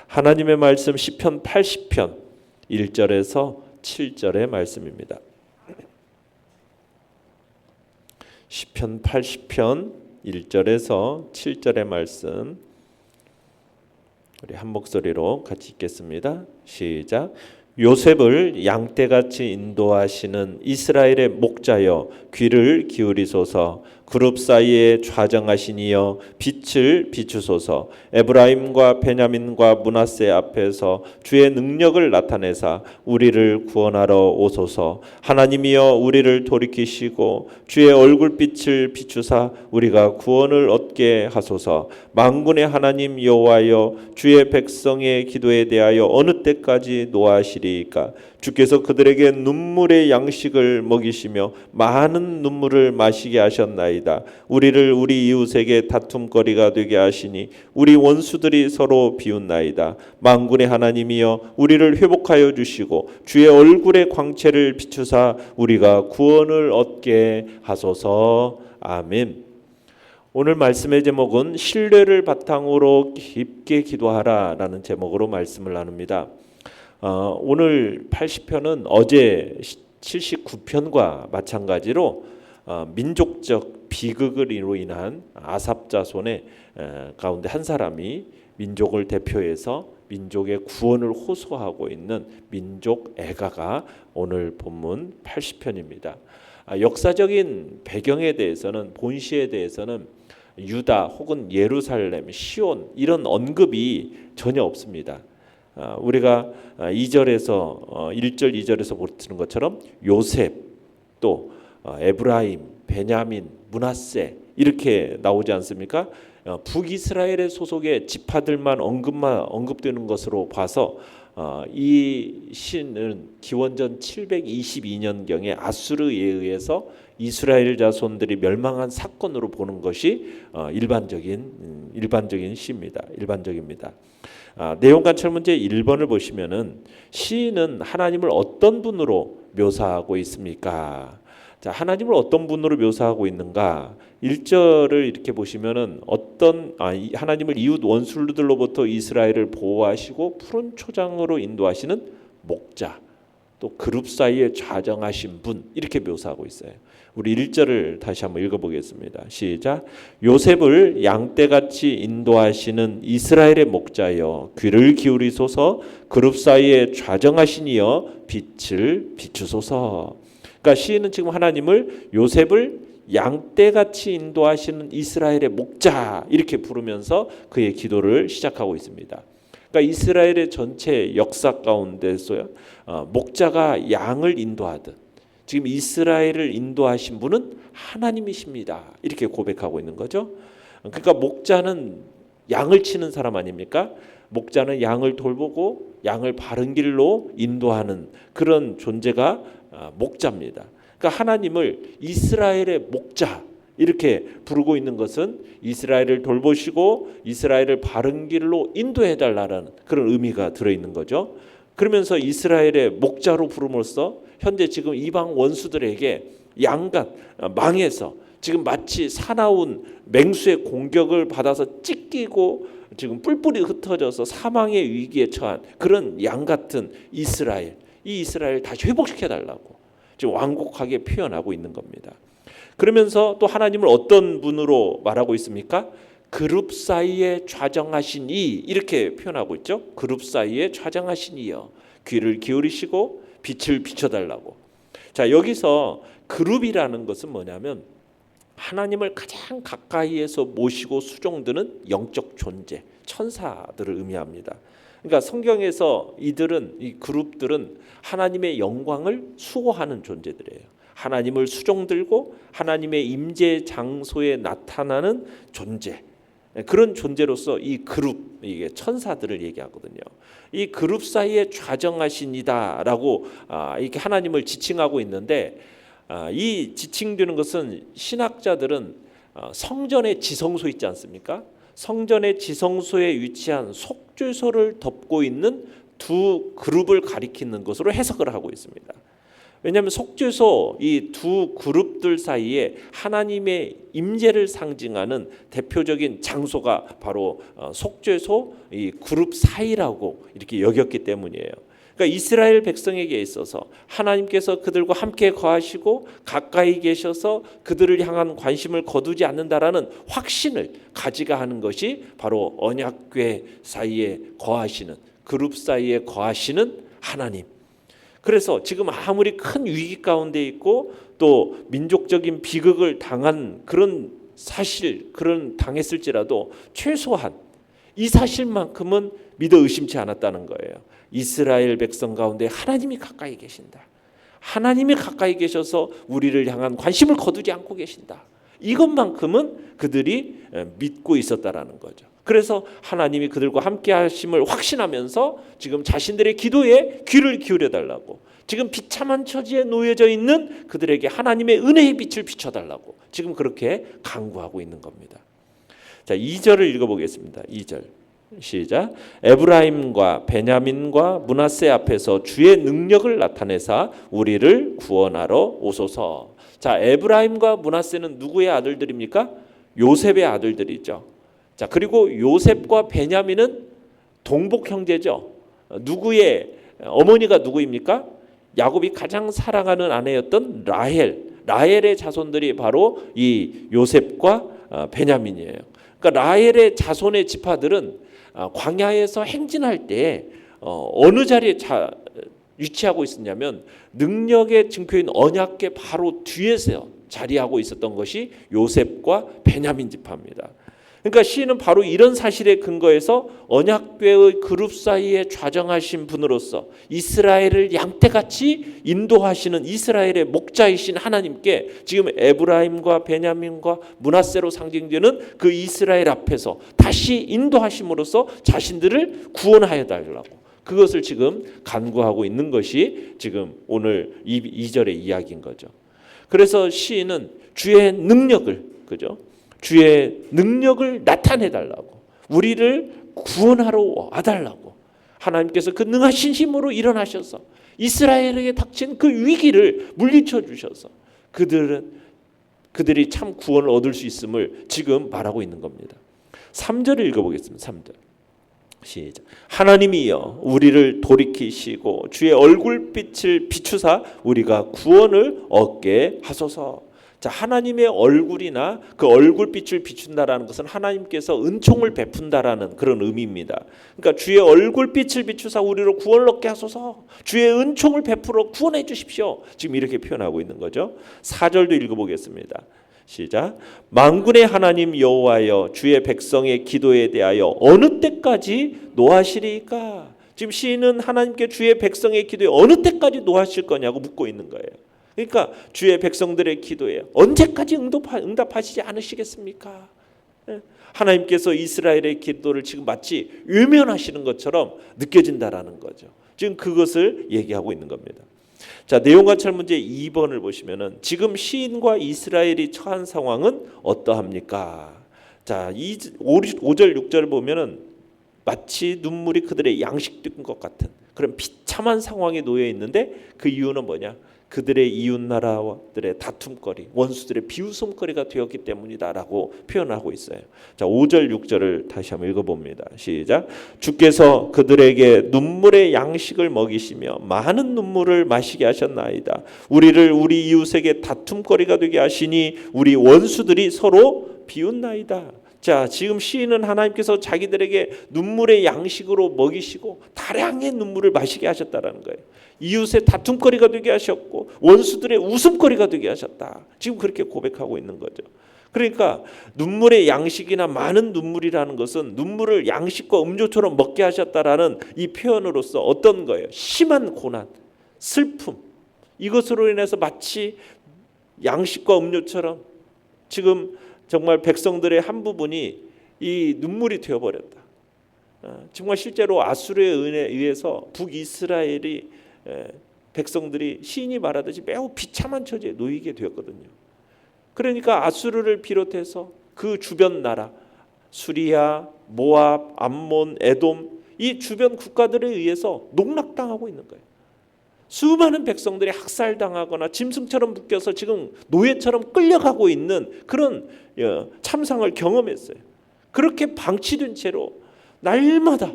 하나님의 말씀 시편 80편 1절에서 7절의 말씀입니다. 시편 80편 1절에서 7절의 말씀 우리 한 목소리로 같이 읽겠습니다. 시작. 요셉을 양떼같이 인도하시는 이스라엘의 목자여 귀를 기울이소서. 그룹 사이에 좌정하신 이여 빛을 비추소서. 에브라임과 베냐민과 므낫세 앞에서 주의 능력을 나타내사 우리를 구원하러 오소서. 하나님이여 우리를 돌이키시고 주의 얼굴빛을 비추사 우리가 구원을 얻게 하소서. 만군의 하나님 여호와여 주의 백성의 기도에 대하여 어느 때까지 노하시리이까. 주께서 그들에게 눈물의 양식을 먹이시며 많은 눈물을 마시게 하셨나이다. 우리를 우리 이웃에게 다툼거리가 되게 하시니 우리 원수들이 서로 비웃나이다. 만군의 하나님이여 우리를 회복하여 주시고 주의 얼굴의 광채를 비추사 우리가 구원을 얻게 하소서. 아멘. 오늘 말씀의 제목은 신뢰를 바탕으로 깊게 기도하라라는 제목으로 말씀을 나눕니다. 오늘 80편은 어제 79편과 마찬가지로 민족적 비극으로 인한 아삽 자손의 가운데 한 사람이 민족을 대표해서 민족의 구원을 호소하고 있는 민족 애가가 오늘 본문 80편입니다. 역사적인 배경에 대해서는 본시에 대해서는 유다 혹은 예루살렘, 시온 이런 언급이 전혀 없습니다. 우리가 2절에서 1절 2절에서 보는 것처럼 요셉 또 에브라임, 베냐민, 므낫세 이렇게 나오지 않습니까? 북이스라엘의 소속의 지파들만 언급되는 것으로 봐서 이 시는 기원전 722년경에 아수르에 의해서 이스라엘 자손들이 멸망한 사건으로 보는 것이 일반적인 시입니다. 일반적입니다. 내용 관찰 문제 1번을 보시면은 시인은 하나님을 어떤 분으로 묘사하고 있습니까? 자, 하나님을 어떤 분으로 묘사하고 있는가? 1절을 이렇게 보시면은 하나님을 이웃 원수들로부터 이스라엘을 보호하시고 푸른 초장으로 인도하시는 목자, 또 그룹 사이에 좌정하신 분 이렇게 묘사하고 있어요. 우리 1절을 다시 한번 읽어보겠습니다. 시작. 요셉을 양떼같이 인도하시는 이스라엘의 목자여 귀를 기울이소서. 그룹 사이에 좌정하신 이여 빛을 비추소서. 그러니까 시인은 지금 하나님을 요셉을 양떼같이 인도하시는 이스라엘의 목자 이렇게 부르면서 그의 기도를 시작하고 있습니다. 그러니까 이스라엘의 전체 역사 가운데서요 목자가 양을 인도하듯 지금 이스라엘을 인도하신 분은 하나님이십니다. 이렇게 고백하고 있는 거죠. 그러니까 목자는 양을 치는 사람 아닙니까? 목자는 양을 돌보고 양을 바른 길로 인도하는 그런 존재가 목자입니다. 그러니까 하나님을 이스라엘의 목자 이렇게 부르고 있는 것은 이스라엘을 돌보시고 이스라엘을 바른 길로 인도해 달라는 그런 의미가 들어있는 거죠. 그러면서 이스라엘의 목자로 부름으로써 현재 지금 이방 원수들에게 양갓 망해서 지금 마치 사나운 맹수의 공격을 받아서 찢기고 지금 뿔뿔이 흩어져서 사망의 위기에 처한 그런 양 같은 이스라엘, 이 이스라엘 다시 회복시켜 달라고 지금 완곡하게 표현하고 있는 겁니다. 그러면서 또 하나님을 어떤 분으로 말하고 있습니까? 그룹 사이에 좌정하신 이 이렇게 표현하고 있죠. 그룹 사이에 좌정하신 이여 귀를 기울이시고 빛을 비춰달라고. 자, 여기서 그룹이라는 것은 뭐냐면 하나님을 가장 가까이에서 모시고 수종드는 영적 존재, 천사들을 의미합니다. 그러니까 성경에서 이 그룹들은 하나님의 영광을 수호하는 존재들이에요. 하나님을 수종들고 하나님의 임재 장소에 나타나는 존재. 그런 존재로서 이 그룹, 이게 천사들을 얘기하거든요. 이 그룹 사이에 좌정하신이다라고 이렇게 하나님을 지칭하고 있는데 이 지칭되는 것은 신학자들은 성전의 지성소 있지 않습니까? 성전의 지성소에 위치한 속죄소를 덮고 있는 두 그룹을 가리키는 것으로 해석을 하고 있습니다. 왜냐하면 속죄소 이 두 그룹들 사이에 하나님의 임재를 상징하는 대표적인 장소가 바로 속죄소 이 그룹 사이라고 이렇게 여겼기 때문이에요. 그러니까 이스라엘 백성에게 있어서 하나님께서 그들과 함께 거하시고 가까이 계셔서 그들을 향한 관심을 거두지 않는다라는 확신을 가지가 하는 것이 바로 언약궤 사이에 거하시는, 그룹 사이에 거하시는 하나님. 그래서 지금 아무리 큰 위기 가운데 있고 또 민족적인 비극을 당한 그런 사실, 그런 당했을지라도 최소한 이 사실만큼은 믿어 의심치 않았다는 거예요. 이스라엘 백성 가운데 하나님이 가까이 계신다. 하나님이 가까이 계셔서 우리를 향한 관심을 거두지 않고 계신다. 이것만큼은 그들이 믿고 있었다라는 거죠. 그래서 하나님이 그들과 함께 하심을 확신하면서 지금 자신들의 기도에 귀를 기울여 달라고, 지금 비참한 처지에 놓여져 있는 그들에게 하나님의 은혜의 빛을 비춰달라고 지금 그렇게 간구하고 있는 겁니다. 자, 2절을 읽어보겠습니다. 2절 시작. 에브라임과 베냐민과 므낫세 앞에서 주의 능력을 나타내사 우리를 구원하러 오소서. 자, 에브라임과 므낫세는 누구의 아들들입니까? 요셉의 아들들이죠. 자, 그리고 요셉과 베냐민은 동복 형제죠. 누구의 어머니가 누구입니까? 야곱이 가장 사랑하는 아내였던 라헬의 자손들이 바로 이 요셉과 베냐민이에요. 그러니까 라헬의 자손의 지파들은 광야에서 행진할 때 어느 자리에 위치하고 있었냐면 능력의 증표인 언약궤 바로 뒤에서 자리하고 있었던 것이 요셉과 베냐민 지파입니다. 그러니까 시인은 바로 이런 사실에 근거해서 언약궤의 그룹 사이에 좌정하신 분으로서 이스라엘을 양떼같이 인도하시는 이스라엘의 목자이신 하나님께 지금 에브라임과 베냐민과 므낫세로 상징되는 그 이스라엘 앞에서 다시 인도하심으로써 자신들을 구원하여 달라고, 그것을 지금 간구하고 있는 것이 지금 오늘 2절의 이야기인 거죠. 그래서 시인은 주의 능력을, 그죠? 주의 능력을 나타내 달라고, 우리를 구원하러 와달라고, 하나님께서 그 능하신 힘으로 일어나셔서 이스라엘에게 닥친 그 위기를 물리쳐 주셔서 그들이 참 구원을 얻을 수 있음을 지금 말하고 있는 겁니다. 3절을 읽어보겠습니다. 3절 시작. 하나님이여 우리를 돌이키시고 주의 얼굴빛을 비추사 우리가 구원을 얻게 하소서. 자, 하나님의 얼굴이나 그 얼굴빛을 비춘다라는 것은 하나님께서 은총을 베푼다라는 그런 의미입니다. 그러니까 주의 얼굴빛을 비추사 우리로 구원을 얻게 하소서, 주의 은총을 베풀어 구원해 주십시오. 지금 이렇게 표현하고 있는 거죠. 4절도 읽어보겠습니다. 시작. 만군의 하나님 여호와여 주의 백성의 기도에 대하여 어느 때까지 노하시리까? 지금 시인은 하나님께 주의 백성의 기도에 어느 때까지 노하실 거냐고 묻고 있는 거예요. 그러니까 주의 백성들의 기도에 언제까지 응답하시지 않으시겠습니까? 하나님께서 이스라엘의 기도를 지금 마치 외면하시는 것처럼 느껴진다라는 거죠. 지금 그것을 얘기하고 있는 겁니다. 자, 내용과 철문제 2번을 보시면은 지금 시인과 이스라엘이 처한 상황은 어떠합니까? 자, 5절 6절을 보면은 마치 눈물이 그들의 양식된 것 같은 그런 비참한 상황에 놓여 있는데 그 이유는 뭐냐? 그들의 이웃나라들의 다툼거리, 원수들의 비웃음거리가 되었기 때문이다라고 표현하고 있어요. 자, 5절 6절을 다시 한번 읽어봅니다. 시작. 주께서 그들에게 눈물의 양식을 먹이시며 많은 눈물을 마시게 하셨나이다. 우리를 우리 이웃에게 다툼거리가 되게 하시니 우리 원수들이 서로 비웃나이다. 자, 지금 시인은 하나님께서 자기들에게 눈물의 양식으로 먹이시고 다량의 눈물을 마시게 하셨다라는 거예요. 이웃의 다툼거리가 되게 하셨고 원수들의 웃음거리가 되게 하셨다. 지금 그렇게 고백하고 있는 거죠. 그러니까 눈물의 양식이나 많은 눈물이라는 것은 눈물을 양식과 음료처럼 먹게 하셨다라는 이 표현으로서 어떤 거예요? 심한 고난, 슬픔, 이것으로 인해서 마치 양식과 음료처럼 지금 정말 백성들의 한 부분이 이 눈물이 되어버렸다. 정말 실제로 아수르에 의해서 북이스라엘이 백성들이 시인이 말하듯이 매우 비참한 처지에 놓이게 되었거든요. 그러니까 아수르를 비롯해서 그 주변 나라 수리아, 모압, 암몬, 에돔 이 주변 국가들에 의해서 농락당하고 있는 거예요. 수많은 백성들이 학살당하거나 짐승처럼 묶여서 지금 노예처럼 끌려가고 있는 그런 참상을 경험했어요. 그렇게 방치된 채로 날마다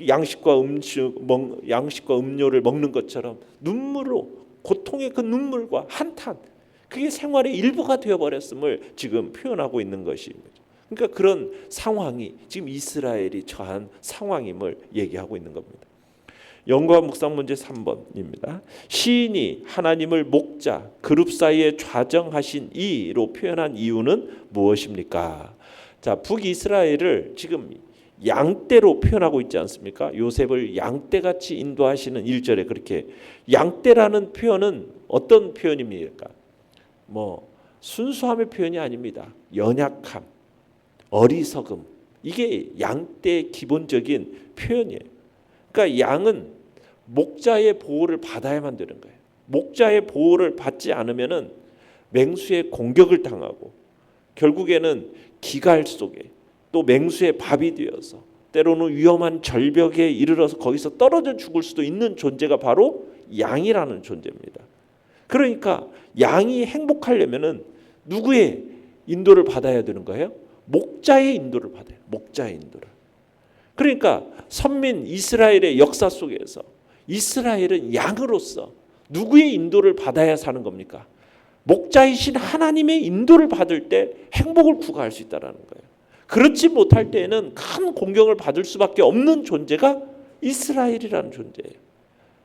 양식과 음료를 먹는 것처럼 눈물로, 고통의 그 눈물과 한탄, 그게 생활의 일부가 되어버렸음을 지금 표현하고 있는 것입니다. 그러니까 그런 상황이 지금 이스라엘이 처한 상황임을 얘기하고 있는 겁니다. 연구와 묵상 문제 3번입니다. 시인이 하나님을 목자, 그룹 사이에 좌정하신 이로 표현한 이유는 무엇입니까? 자, 북이스라엘을 지금 양떼로 표현하고 있지 않습니까? 요셉을 양떼같이 인도하시는 1절에 그렇게. 양떼라는 표현은 어떤 표현입니까? 순수함의 표현이 아닙니다. 연약함, 어리석음, 이게 양떼의 기본적인 표현이에요. 그러니까 양은 목자의 보호를 받아야만 되는 거예요. 목자의 보호를 받지 않으면은 맹수의 공격을 당하고 결국에는 기갈 속에 또 맹수의 밥이 되어서 때로는 위험한 절벽에 이르러서 거기서 떨어져 죽을 수도 있는 존재가 바로 양이라는 존재입니다. 그러니까 양이 행복하려면은 누구의 인도를 받아야 되는 거예요? 목자의 인도를 받아요. 목자의 인도를. 그러니까 선민 이스라엘의 역사 속에서 이스라엘은 양으로서 누구의 인도를 받아야 사는 겁니까? 목자이신 하나님의 인도를 받을 때 행복을 구가할 수 있다는 거예요. 그렇지 못할 때에는 큰 공경을 받을 수밖에 없는 존재가 이스라엘이라는 존재예요.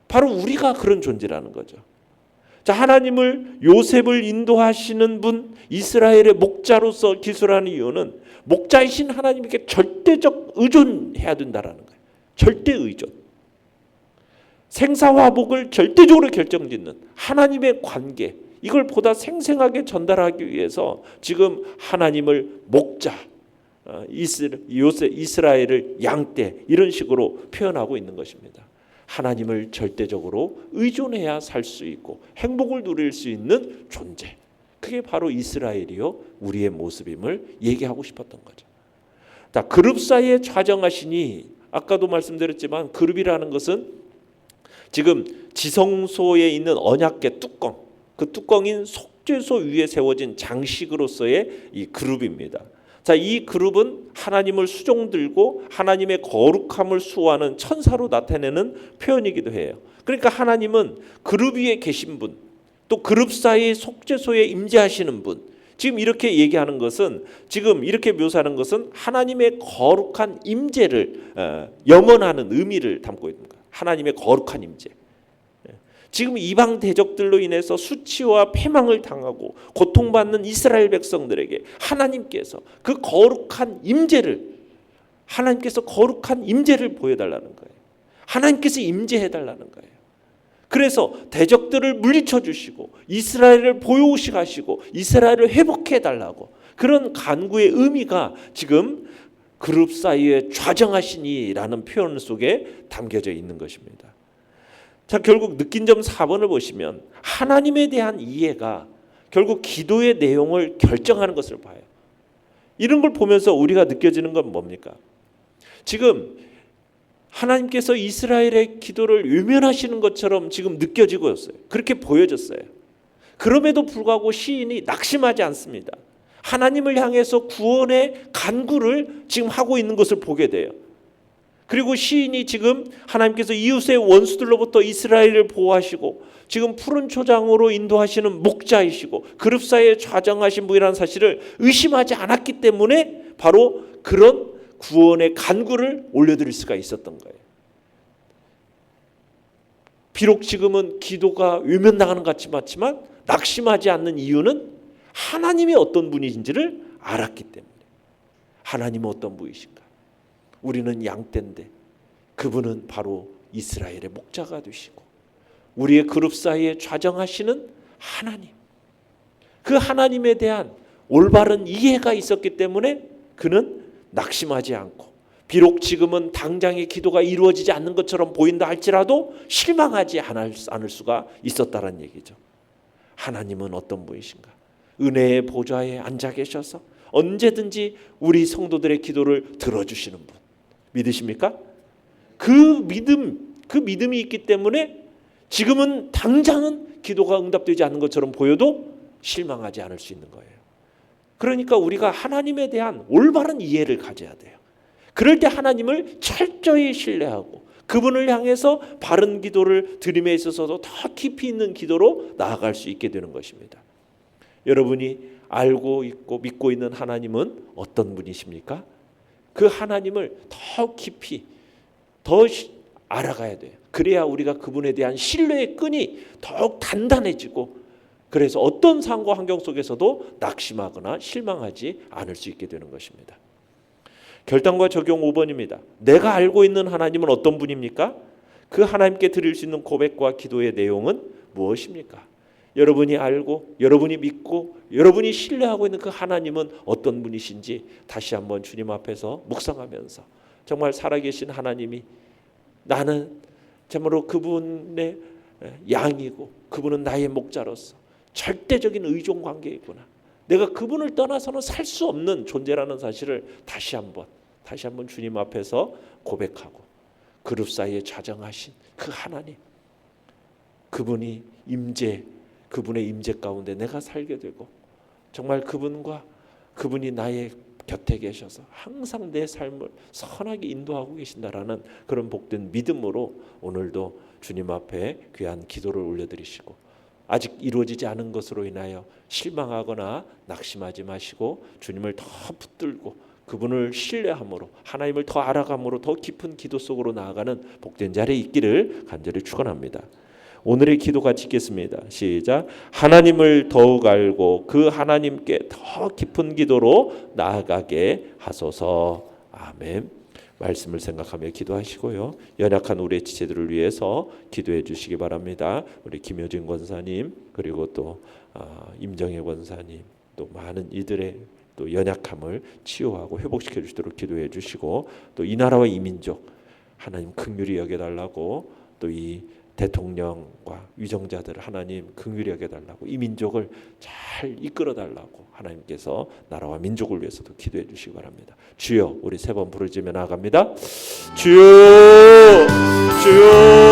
바로 우리가 그런 존재라는 거죠. 자, 하나님을 요셉을 인도하시는 분, 이스라엘의 목자로서 기술하는 이유는 목자이신 하나님께 절대적 의존해야 된다라는 거예요. 절대 의존. 생사화복을 절대적으로 결정짓는 하나님의 관계, 이걸 보다 생생하게 전달하기 위해서 지금 하나님을 목자, 이스라엘을 양떼, 이런 식으로 표현하고 있는 것입니다. 하나님을 절대적으로 의존해야 살 수 있고 행복을 누릴 수 있는 존재, 그게 바로 이스라엘이요 우리의 모습임을 얘기하고 싶었던 거죠. 자, 그룹 사이에 좌정하시니, 아까도 말씀드렸지만 그룹이라는 것은 지금 지성소에 있는 언약궤 뚜껑, 그 뚜껑인 속죄소 위에 세워진 장식으로서의 이 그룹입니다. 자, 이 그룹은 하나님을 수종들고 하나님의 거룩함을 수호하는 천사로 나타내는 표현이기도 해요. 그러니까 하나님은 그룹 위에 계신 분, 또 그룹 사이 속죄소에 임재하시는 분, 지금 이렇게 얘기하는 것은, 지금 이렇게 묘사하는 것은 하나님의 거룩한 임재를 염원하는 의미를 담고 있는 거예요. 하나님의 거룩한 임재. 지금 이방 대적들로 인해서 수치와 패망을 당하고 고통받는 이스라엘 백성들에게 하나님께서 그 거룩한 임재를, 하나님께서 거룩한 임재를 보여달라는 거예요. 하나님께서 임재해달라는 거예요. 그래서 대적들을 물리쳐 주시고 이스라엘을 보호시 하시고 이스라엘을 회복해달라고, 그런 간구의 의미가 지금 그룹 사이에 좌정하시니라는 표현 속에 담겨져 있는 것입니다. 자, 결국 느낀 점 4번을 보시면 하나님에 대한 이해가 결국 기도의 내용을 결정하는 것을 봐요. 이런 걸 보면서 우리가 느껴지는 건 뭡니까? 지금 하나님께서 이스라엘의 기도를 외면하시는 것처럼 지금 느껴지고 있어요. 그렇게 보여졌어요. 그럼에도 불구하고 시인이 낙심하지 않습니다. 하나님을 향해서 구원의 간구를 지금 하고 있는 것을 보게 돼요. 그리고 시인이 지금 하나님께서 이웃의 원수들로부터 이스라엘을 보호하시고 지금 푸른 초장으로 인도하시는 목자이시고 그룹 사이에 좌정하신 분이라는 사실을 의심하지 않았기 때문에 바로 그런 구원의 간구를 올려드릴 수가 있었던 거예요. 비록 지금은 기도가 외면당하는 것 같지만 낙심하지 않는 이유는 하나님이 어떤 분이신지를 알았기 때문에. 하나님은 어떤 분이신가? 우리는 양떼인데 그분은 바로 이스라엘의 목자가 되시고 우리의 그룹 사이에 좌정하시는 하나님, 그 하나님에 대한 올바른 이해가 있었기 때문에 그는 낙심하지 않고, 비록 지금은 당장의 기도가 이루어지지 않는 것처럼 보인다 할지라도 실망하지 않을 수가 있었다는 얘기죠. 하나님은 어떤 분이신가? 은혜의 보좌에 앉아 계셔서 언제든지 우리 성도들의 기도를 들어주시는 분, 믿으십니까? 그 믿음, 그 믿음이 있기 때문에 지금은 당장은 기도가 응답되지 않는 것처럼 보여도 실망하지 않을 수 있는 거예요. 그러니까 우리가 하나님에 대한 올바른 이해를 가져야 돼요. 그럴 때 하나님을 철저히 신뢰하고 그분을 향해서 바른 기도를 드림에 있어서도 더 깊이 있는 기도로 나아갈 수 있게 되는 것입니다. 여러분이 알고 있고 믿고 있는 하나님은 어떤 분이십니까? 그 하나님을 더 깊이 더 알아가야 돼요. 그래야 우리가 그분에 대한 신뢰의 끈이 더욱 단단해지고 그래서 어떤 상황과 환경 속에서도 낙심하거나 실망하지 않을 수 있게 되는 것입니다. 결단과 적용 5번입니다. 내가 알고 있는 하나님은 어떤 분입니까? 그 하나님께 드릴 수 있는 고백과 기도의 내용은 무엇입니까? 여러분이 알고 여러분이 믿고 여러분이 신뢰하고 있는 그 하나님은 어떤 분이신지 다시 한번 주님 앞에서 묵상하면서 정말 살아계신 하나님이 나는 참으로 그분의 양이고 그분은 나의 목자로서 절대적인 의존 관계이구나. 내가 그분을 떠나서는 살 수 없는 존재라는 사실을 다시 한번 주님 앞에서 고백하고 그룹 사이에 좌정하신 그 하나님, 그분의 임재 가운데 내가 살게 되고 정말 그분이 나의 곁에 계셔서 항상 내 삶을 선하게 인도하고 계신다라는 그런 복된 믿음으로 오늘도 주님 앞에 귀한 기도를 올려드리시고 아직 이루어지지 않은 것으로 인하여 실망하거나 낙심하지 마시고 주님을 더 붙들고 그분을 신뢰함으로 하나님을 더 알아감으로 더 깊은 기도 속으로 나아가는 복된 자리에 있기를 간절히 축원합니다. 오늘의 기도 같이 읽겠습니다. 시작. 하나님을 더욱 알고 그 하나님께 더 깊은 기도로 나아가게 하소서. 아멘. 말씀을 생각하며 기도하시고요. 연약한 우리의 지체들을 위해서 기도해 주시기 바랍니다. 우리 김효진 권사님 그리고 또 임정혜 권사님 또 많은 이들의 또 연약함을 치유하고 회복시켜 주시도록 기도해 주시고 또 이 나라와 이 민족 하나님 긍휼히 여겨달라고 또 이 대통령과 위정자들을 하나님 긍휼히 여겨달라고 이 민족을 잘 이끌어달라고 하나님께서 나라와 민족을 위해서도 기도해 주시기 바랍니다. 주여 우리 세 번 부르짖으며 나아갑니다. 주여 주여